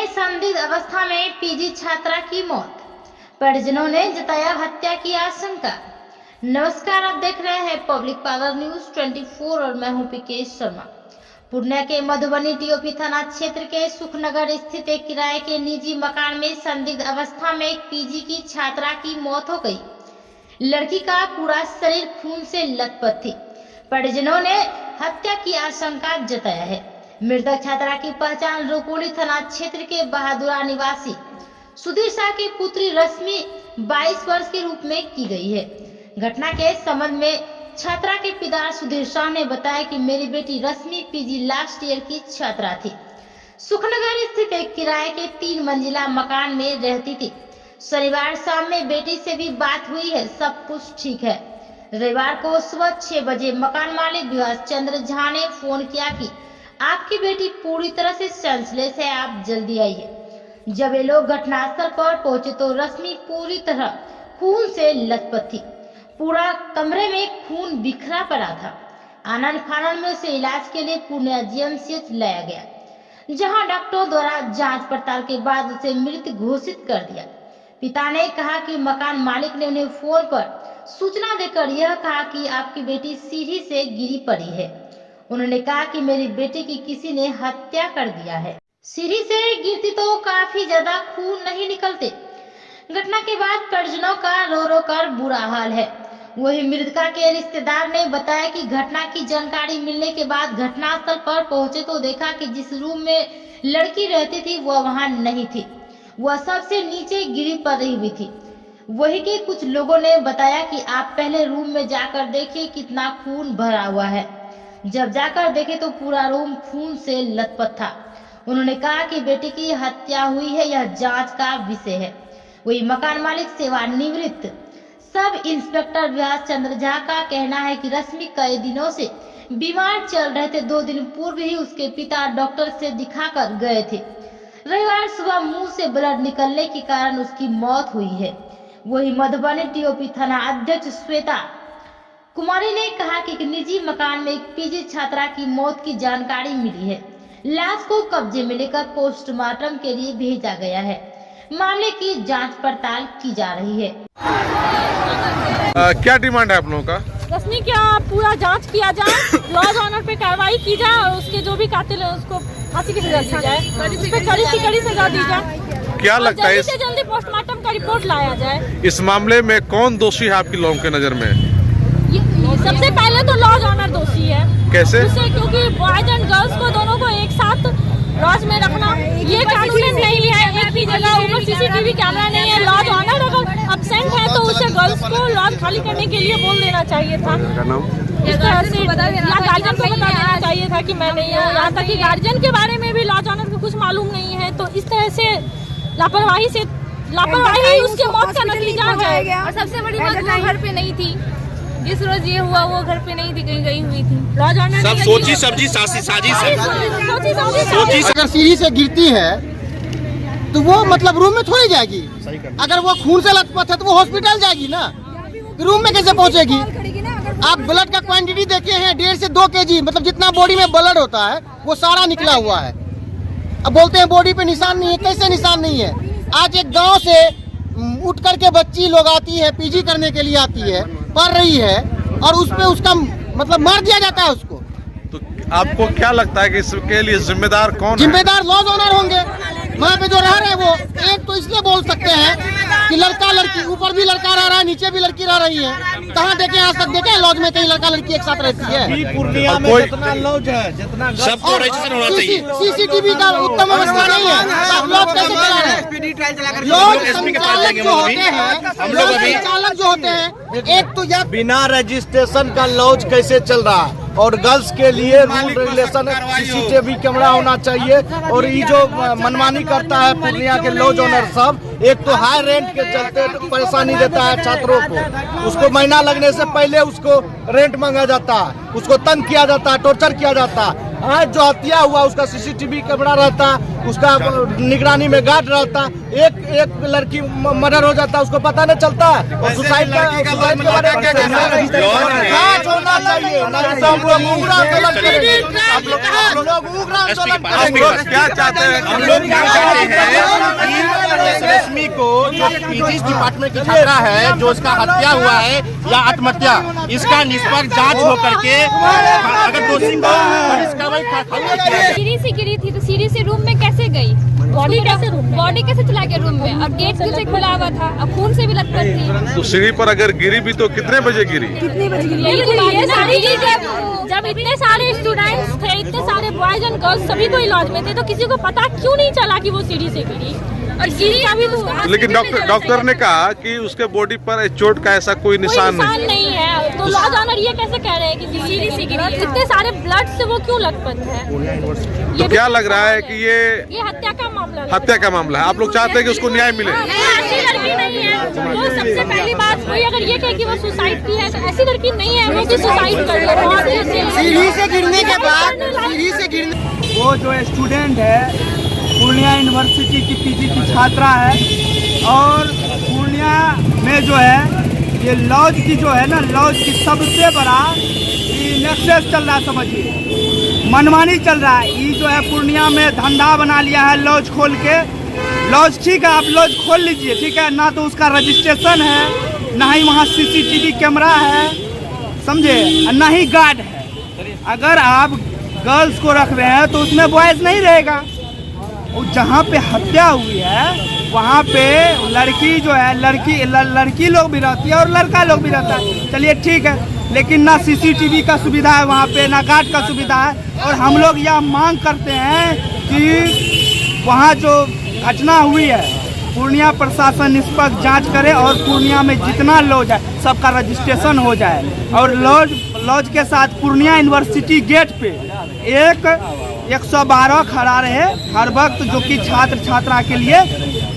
में संदिग्ध अवस्था में पीजी छात्रा की मौत, परिजनों ने जताया हत्या की आशंका। नमस्कार, आप देख रहे हैं पब्लिक पावर न्यूज 24 और मैं हूं पीके शर्मा। पूर्णिया के मधुबनी टीओपी थाना क्षेत्र के सुखनगर स्थित एक किराए के निजी मकान में संदिग्ध अवस्था में एक पीजी की छात्रा की मौत हो गई। लड़की का पूरा शरीर खून से लथपथ थी। परिजनों ने हत्या की आशंका जताया है। मृतक छात्रा की पहचान रुपोली थाना क्षेत्र के बहादुरा निवासी सुधीर शाह की पुत्री रश्मि 22 वर्ष के रूप में की गई है। घटना के संबंध में छात्रा के पिता सुधीर शाह ने बताया कि मेरी बेटी रश्मि पीजी लास्ट ईयर की छात्रा थी। सुखनगर स्थित एक किराए के 3 मंजिला मकान में रहती थी। शनिवार शाम में बेटी से भी बात हुई है, सब कुछ ठीक है। रविवार को सुबह 6 बजे मकान मालिक विभास चंद्र झा ने फोन किया कि आपकी बेटी पूरी तरह से सेंसलेस है, आप जल्दी आइए। जब ये लोग घटनास्थल पर पहुंचे तो रश्मि पूरी तरह खून से लथपथ थी। पूरा कमरे में खून बिखरा पड़ा था। आनन फानन में उसे इलाज के लिए पूर्णिया जीएमसीएच लाया गया, जहां डॉक्टरों द्वारा जांच पड़ताल के बाद उसे मृत घोषित कर दिया। पिता ने कहा कि मकान मालिक ने उन्हें फोन पर सूचना देकर यह कहा कि आपकी बेटी सीढ़ी से गिरी पड़ी है। उन्होंने कहा कि मेरी बेटी की किसी ने हत्या कर दिया है। सीढ़ी से गिरती तो काफी ज्यादा खून नहीं निकलते। घटना के बाद परिजनों का रो रो कर बुरा हाल है। वही मृतका के रिश्तेदार ने बताया कि घटना की जानकारी मिलने के बाद घटनास्थल पर पहुंचे तो देखा कि जिस रूम में लड़की रहती थी वह वहां नहीं थी, वह सबसे नीचे गिरी पड़ी हुई थी। वही के कुछ लोगों ने बताया कि आप पहले रूम में जाकर देखिए कितना खून भरा हुआ है। जब जाकर देखे तो पूरा रूम खून से लथपथ था। उन्होंने कहा कि बेटी की हत्या हुई है, यह जांच का विषय है। वही मकान मालिक सेवानिवृत्त सब इंस्पेक्टर विभास चंद्र झा का कहना है कि रश्मि कई दिनों से बीमार चल रहे थे। 2 दिन पूर्व ही उसके पिता डॉक्टर से दिखाकर गए थे। रविवार सुबह मुंह से ब्लड निकलने के कारण उसकी मौत हुई है। वही मधुबनी टीओपी थाना अध्यक्ष श्वेता कुमारी ने कहा कि एक निजी मकान में एक पीजी छात्रा की मौत की जानकारी मिली है। लाश को कब्जे में लेकर पोस्टमार्टम के लिए भेजा गया है। मामले की जांच पड़ताल की जा रही है। क्या डिमांड है आप लोगों का? रश्मि क्या पूरा जांच किया जाए, लॉज ऑनर पे कार्रवाई की जाए और उसके जो भी कातिल है उसको फांसी की सजा दी जाए, उस पे कड़ी से कड़ी सजा दी जाए। क्या लगता है जल्दी से जल्दी पोस्टमार्टम का रिपोर्ट लाया जाए। इस मामले में कौन दोषी है आपकी लोगों के नजर में? सबसे पहले तो लॉज ऑनर दोषी है। कैसे? क्योंकि बॉयज एंड गर्ल्स को दोनों को एक साथ लॉज में रखना ये कानूनी नहीं है। एक ही जगह ऊपर सीसीटीवी कैमरा नहीं है। लॉज ऑनर अगर अब्सेंट है तो उसे गर्ल्स को लॉज खाली करने के लिए बोल देना चाहिए था। इस तरह से गार्जियन को बता देना चाहिए था कि मैं नहीं हूँ। यहाँ तक कि गार्जियन के बारे में भी लॉज ऑनर को कुछ मालूम नहीं है। तो इस तरह से लापरवाही उसके मौत का नतीजा है। और सबसे बड़ी बात वो घर पे नहीं थी। जिस रोज ये हुआ वो घर पे नहीं थी, कहीं गई हुई थी। लॉज ऑनर सब सोची समझी साजिश है। अगर सीढ़ी से गिरती है तो वो मतलब रूम में थोड़ी जाएगी। अगर वो खून से लथपथ है तो वो हॉस्पिटल जाएगी ना, रूम में कैसे पहुंचेगी? आप ब्लड का क्वांटिटी देखे हैं 1.5 से 2 kg, मतलब जितना बॉडी में ब्लड होता है वो सारा निकला हुआ है। अब बोलते हैं बॉडी पे निशान नहीं है, कैसे निशान नहीं है? आज एक गांव से उठ करके बच्ची लोग आती है, पीजी करने के लिए आती है, पढ़ रही है और उस पे उसका मतलब मार दिया जाता है उसको। तो आपको क्या लगता है कि इसके लिए जिम्मेदार कौन है? जिम्मेदार लॉज ऑनर होंगे। वहाँ पे जो रह रहे हैं वो एक तो इसलिए बोल सकते हैं कि लड़का लड़की, ऊपर भी लड़का रह रहा है, नीचे भी लड़की रह रही है। कहाँ देखे आज तक देखे लॉज में कहीं लड़का लड़की एक साथ रहती है? पूर्णिया में जितना लॉज है, जितना सबको रजिस्टर होना चाहिए। सीसीटीवी का उत्तम व्यवस्था नहीं है। आप लॉज कैसे चला रहे हैं? लॉज संचालक जो होते हैं, संचालक जो होते हैं, एक तो यह बिना रजिस्ट्रेशन का लॉज कैसे चल रहा है? और गर्ल्स के लिए रूल रेगुलेशन सीसीटीवी कैमरा होना चाहिए। और ये जो मनमानी करता है पूर्णिया के लॉज ओनर सब, एक तो हाई रेंट के चलते परेशानी देता है छात्रों को। उसको महीना लगने से पहले उसको रेंट मांगा जाता है, उसको तंग किया जाता है, टॉर्चर किया जाता है। आज जो हत्या हुआ उसका सीसीटीवी कैमरा रहता है, उसका निगरानी में गार्ड रहता, एक लड़की मर्डर हो जाता, उसको पता नहीं चलता। और सुसाइड के बारे में जांच होना चाहिए। हम लोग उग्र आंदोलन करेंगे। क्या चाहते हैं? हम लोग क्या चाहते हैं कि रश्मि को जो फिजिक्स डिपार्टमेंट की छात्रा है, जो इसका हत्या हुआ है या आत्महत्या, इसका निष्पक्ष जांच हो करके अगर दोषी को सीढ़ी से गिरी थी तो सीढ़ी से रूम में कैसे गई? बॉडी कैसे चला गया रूम में? और गेट कैसे खुला हुआ था? अब खून से भी लथपथ थी। तो सीढ़ी पर अगर गिरी भी तो कितने बजे गिरी? जब इतने सारे स्टूडेंट्स थे, इतने सारे बॉयज एंड गर्ल्स सभी को इलाज में थे, तो किसी को पता क्यों नहीं चला कि वो सीढ़ी से गिरी? और गिरी अभी तो लेकिन डॉक्टर ने कहा कि उसके बॉडी पर चोट का ऐसा कोई निशान नहीं है। तो लॉज ऑनर ये कैसे कह रहे हैं कि सीढ़ी से गिरी? इतने सारे ब्लड से वो क्यों लथपथ है? तो क्या लग रहा है कि ये हत्या का मामला है? आप लोग चाहते हैं कि उसको न्याय मिले? ऐसी लड़की नहीं है। वो सबसे पहली बात कोई अगर ये कहे कि वो सुसाइड की है तो ऐसी लड़की नहीं है वो कि सुसाइड कर ले। सीढ़ी से गिरने के बाद सीढ़ी से गिरने वो जो स्टूडेंट है पूर्णिया यूनिवर्सिटी की पीजी की छात्रा है, और पूर्णिया में जो है ये लॉज की जो है ना, लॉज की सबसे बड़ा नेक्सस चल रहा है, समझिए मनमानी चल रहा है। ये जो है पूर्णिया में धंधा बना लिया है लॉज खोल के। लॉज ठीक है, आप लॉज खोल लीजिए, ठीक है ना, तो उसका रजिस्ट्रेशन है, ना ही वहाँ CCTV कैमरा है, समझे, ना ही गार्ड है। अगर आप गर्ल्स को रख रहे हैं तो उसमें बॉयज़ नहीं रहेगा। और जहाँ पे हत्या हुई है वहाँ पे लड़की जो है, लड़की लोग भी रहती है और लड़का लोग भी रहता है, चलिए ठीक है, लेकिन ना CCTV का सुविधा है वहाँ पे, ना गार्ड का सुविधा है। और हम लोग यह मांग करते हैं कि वहाँ जो घटना हुई है पूर्णिया प्रशासन निष्पक्ष जांच करे और पूर्णिया में जितना लॉज है सबका रजिस्ट्रेशन हो जाए। और लॉज के साथ पूर्णिया यूनिवर्सिटी गेट पे 112 खड़ा रहे हर वक्त, जो कि छात्र छात्रा के लिए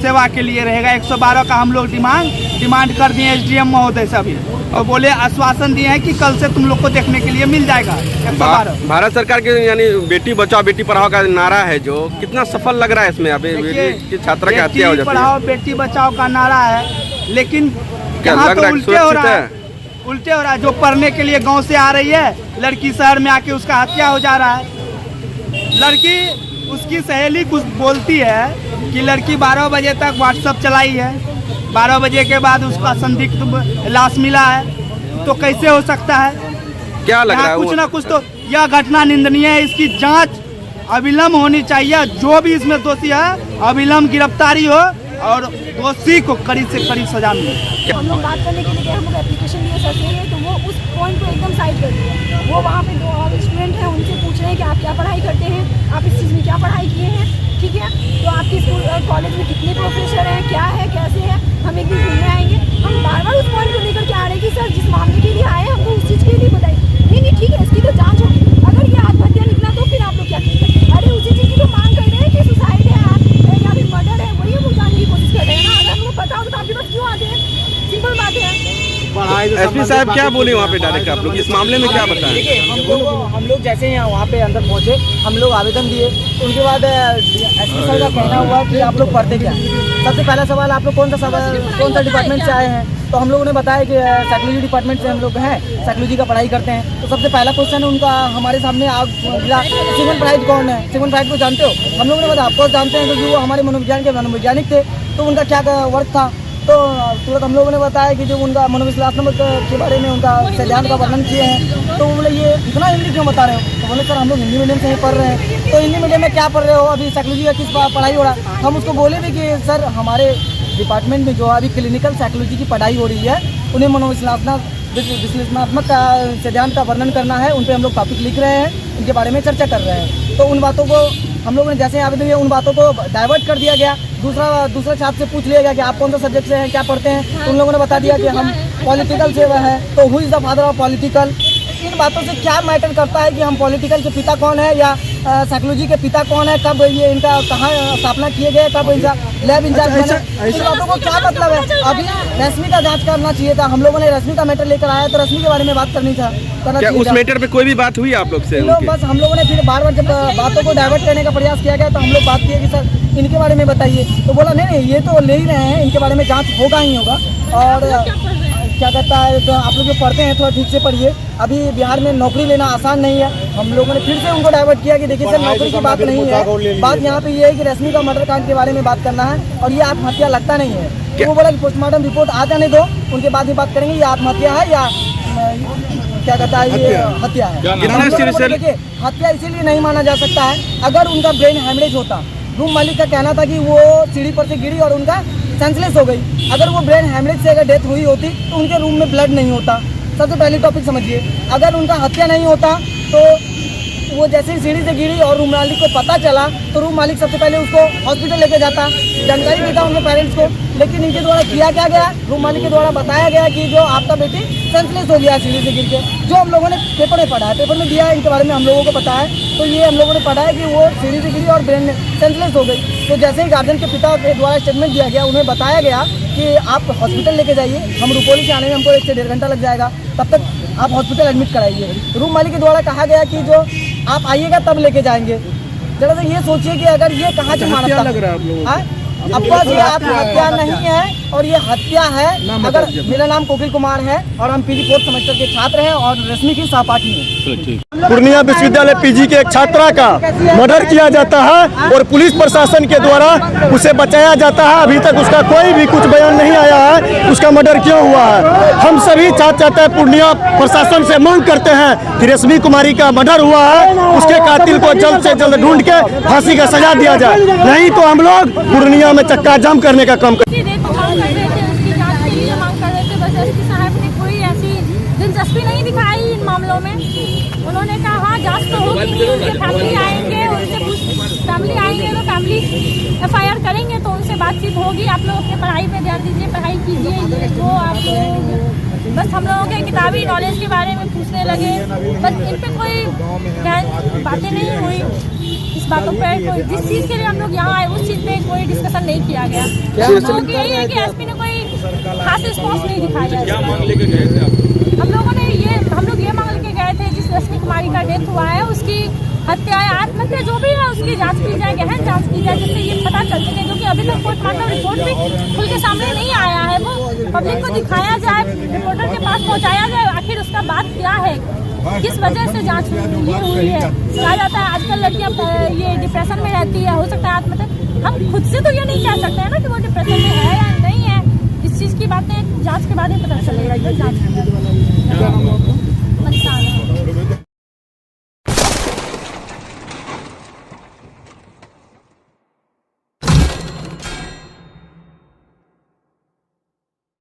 सेवा के लिए रहेगा। 112 का हम लोग डिमांड कर दिए SDM महोदय से अभी, और बोले आश्वासन दिए हैं कि कल से तुम लोग को देखने के लिए मिल जाएगा 112। भारत सरकार के यानी बेटी बचाओ बेटी पढ़ाओ का नारा है जो कितना सफल लग रहा है इसमें? अभी बेटी छात्रा की हत्या हो जाती है। पढ़ाओ बेटी बचाओ का नारा है, लेकिन यहाँ तो उल्टे हो रहा है। जो पढ़ने के लिए गाँव से आ रही है लड़की, शहर में आके उसका हत्या हो जा रहा है। लड़की, उसकी सहेली कुछ बोलती है कि लड़की 12 बजे तक व्हाट्सएप चलाई है, 12 बजे के बाद उसका संदिग्ध लाश मिला है, तो कैसे हो सकता है? क्या लग रहा है? कुछ ना कुछ तो यह घटना निंदनीय है, इसकी जांच अविलंब होनी चाहिए। जो भी इसमें दोषी है अविलंब गिरफ्तारी हो और दोषी को कड़ी से कड़ी सजा मिले। हम लोग बात करने के लिए हम लोग एप्लीकेशन दिए सर से, तो वो उस पॉइंट को एकदम साइड कर दिया। वो वहाँ पे जो और स्टूडेंट हैं उनसे पूछ रहे हैं कि आप क्या पढ़ाई करते हैं, आप इस चीज़ में क्या पढ़ाई किए हैं, ठीक है, तो आपके स्कूल कॉलेज में कितने प्रोफेसर हैं, क्या है, कैसे है, हम एक दिन घूमने आएंगे। हम बार बार उस पॉइंट को लेकर के आ रहे हैं कि सर जिस मामले के लिए आए हमको उस चीज़ के लिए बताइए। नहीं ठीक है, इसकी तो जाँच होगी। अगर ये आत्महत्या निकला तो फिर आप लोग क्या करेंगे? अरे उसी चीज़ की तो मांग कर रहे हैं कि सुसाइड है या फिर मर्डर है, वही हम लोग जानने की कोशिश कर रहे हैं ना। अगर हमको पता हो तो आपके पास क्यों आते हैं? सिंपल बात है। SP साहब क्या बोले वहाँ पे डायरेक्ट? आप लोग इस मामले में क्या बताएं? देखिए हम लोग जैसे यहाँ वहाँ पे अंदर पहुँचे, हम लोग आवेदन दिए, उनके बाद SP सर का कहना हुआ कि आप लोग पढ़ते क्या हैं। सबसे पहला सवाल, आप लोग कौन सा डिपार्टमेंट से आए हैं? तो हम लोगों ने बताया कि साइकोलॉजी डिपार्टमेंट से हम लोग हैं, साइकोलॉजी का पढ़ाई करते हैं। तो सबसे पहला क्वेश्चन उनका हमारे सामने सिमन फ्राइड कौन है? सिमन फ्राइड को जानते हो? हम लोगों ने बताया आपको जानते हैं, क्योंकि वो हमारे मनोविज्ञान के मनोवैज्ञानिक थे। तो उनका क्या वर्क था? तो तुरंत हम लोगों ने बताया कि जो उनका मनोविश्लेषणात्मक के बारे में उनका सिद्धांत का वर्णन किए हैं। तो बोले ये इतना हिंदी क्यों बता रहे हो? तो बोले सर हम लोग हिंदी मीडियम से ही पढ़ रहे हैं। तो हिंदी मीडियम में क्या पढ़ रहे हो? अभी साइकोलॉजी का किस पढ़ाई हो रहा है? हम उसको बोले भी कि सर हमारे डिपार्टमेंट में जो अभी क्लिनिकल साइकोलॉजी की पढ़ाई हो रही है, उन्हें विश्लेषणात्मक सिद्धांत का वर्णन करना है, उन पर हम लोग टॉपिक लिख रहे हैं, उनके बारे में चर्चा कर रहे हैं। तो उन बातों को हम लोगों ने जैसे आवेदन दिया, उन बातों को डाइवर्ट कर दिया गया। दूसरा छात्र से पूछ लिया गया कि आप कौन सा सब्जेक्ट से हैं, क्या पढ़ते हैं? तो उन लोगों ने बता दिया कि हम पॉलिटिकल से है। तो who is the father of political? इन बातों से क्या मैटर करता है कि हम पॉलिटिकल के पिता कौन है या साइकोलॉजी के पिता कौन है, कब ये इनका कहाँ स्थापना किए गए, कब इनका लैब इंचार्ज बने, इन बातों को क्या मतलब है। अभी रश्मि का जांच करना चाहिए था। हम लोगों ने रश्मि का मैटर लेकर आया तो रश्मि के बारे में बात करना क्या चाहिए उस मैटर पे कोई भी बात हुई आप लोग से? बस हम लोगों ने फिर बार बार जब बातों को डाइवर्ट करने का प्रयास किया गया तो हम लोग बात किए कि सर इनके बारे में बताइए, तो बोला नहीं ये तो ले ही रहे हैं, इनके बारे में जांच होगा ही होगा। और क्या कहता है, तो आप लोग जो पढ़ते हैं थोड़ा ठीक से पढ़िए। अभी बिहार में नौकरी लेना आसान नहीं है। हम लोगों ने फिर से उनको डाइवर्ट किया कि देखिए सर नौकरी की बात नहीं है, बात यहाँ पे ये है कि रश्मि का मर्डर कांड के बारे में बात करना है और ये आत्महत्या लगता नहीं है। तो वो बोला कि पोस्टमार्टम रिपोर्ट आ जाने दो, उनके बाद ही बात करेंगे ये आत्महत्या है या क्या कहता है ये हत्या है। देखिए हत्या इसीलिए नहीं माना जा सकता है, अगर उनका ब्रेन हेमरेज होता। रूम मालिक का कहना था कि वो सीढ़ी पर से गिरी और उनका सेंसलेस हो गई। अगर वो ब्रेन हेमरेज से अगर डेथ हुई होती तो उनके रूम में ब्लड नहीं होता। सबसे पहले टॉपिक समझिए, अगर उनका हत्या नहीं होता तो वो जैसे ही सीढ़ी से गिरी और रूम मालिक को पता चला तो रूम मालिक सबसे पहले उसको हॉस्पिटल लेके जाता, जानकारी देता उनके पेरेंट्स को। लेकिन इनके द्वारा किया क्या गया, रूम मालिक के द्वारा बताया गया कि जो आपका बेटी सेंसलेस हो गया सीढ़ी से गिर के। जो हम लोगों ने पेपर में पढ़ा है, पेपर में दिया है, इनके बारे में हम लोगों को पता है। तो ये हम लोगों ने पढ़ा है कि वो सीढ़ी से गिरी और ब्रेन सेंसलेस हो गई। तो जैसे ही गार्जियन के पिता के द्वारा स्टेटमेंट दिया गया, उन्हें बताया गया कि आप हॉस्पिटल लेके जाइए, हम रुपौली से आने में हमको 1 से 1.5 घंटा लग जाएगा, तब तक आप हॉस्पिटल एडमिट कराइए। रूम मालिक के द्वारा कहा गया कि जो आप आइएगा तब लेके जाएंगे। जरा सा ये सोचिए कि अगर ये कहाँ से मानता लग रहा है अब ये आत्महत्या नहीं है और ये हत्या है। अगर मेरा नाम कोकिल कुमार है और हम पीजी 4th सेमेस्टर के छात्र हैं और रश्मि की सहपाठी हैं। पूर्णिया विश्वविद्यालय पीजी के एक छात्रा का मर्डर किया जाता है और पुलिस प्रशासन के द्वारा उसे बचाया जाता है। अभी तक उसका कोई भी कुछ बयान नहीं आया है उसका मर्डर क्यों हुआ है। हम सभी छात्र चाहते हैं, पूर्णिया प्रशासन से मांग करते हैं कि रश्मि कुमारी का मर्डर हुआ है, उसके कातिल को जल्द से जल्द ढूंढ के फांसी का सजा दिया जाए, नहीं तो हम लोग पूर्णिया में चक्का जाम करने का काम दिलचस्पी नहीं दिखाई इन मामलों में। उन्होंने कहा हाँ जांच तो होगी, उनके फैमिली आएंगे, उनसे फैमिली आएंगे तो फैमिली FIR करेंगे तो उनसे बातचीत होगी। आप लोग अपने पढ़ाई पे ध्यान दीजिए, पढ़ाई कीजिए। तो आप लोग बस हम लोगों के किताबी नॉलेज के बारे में पूछने लगे, बस इन पे कोई बातें नहीं हुई। इस बातों पर कोई जिस चीज़ के लिए हम लोग यहाँ आए उस चीज़ पे कोई डिस्कशन नहीं किया गया। हम लोगों की यही है कि SP ने कोई खास रिस्पॉन्स नहीं दिखाया। हम लोग ये मांग लेके गए थे जिस रश्मि कुमारी का डेथ हुआ है उसकी हत्या या आत्महत्या जो भी है उसकी जांच की जाए, गहन जांच की जाए, जिससे ये पता चल सके। क्योंकि अभी तक पोस्टमार्टम रिपोर्ट भी खुल के सामने नहीं आया है, वो पब्लिक को दिखाया जाए, रिपोर्टर के पास पहुंचाया जाए आखिर उसका बात क्या है, किस वजह से जांच ये हुई है। कहा जाता है आजकल लड़कियां ये डिप्रेशन में रहती है, हो सकता है आत्महत्या। हम खुद से तो ये नहीं कह सकते हैं ना कि वो डिप्रेशन में है या नहीं है। इस चीज़ की बातें जांच के बाद ही पता चलेगा। जांच परेशान है।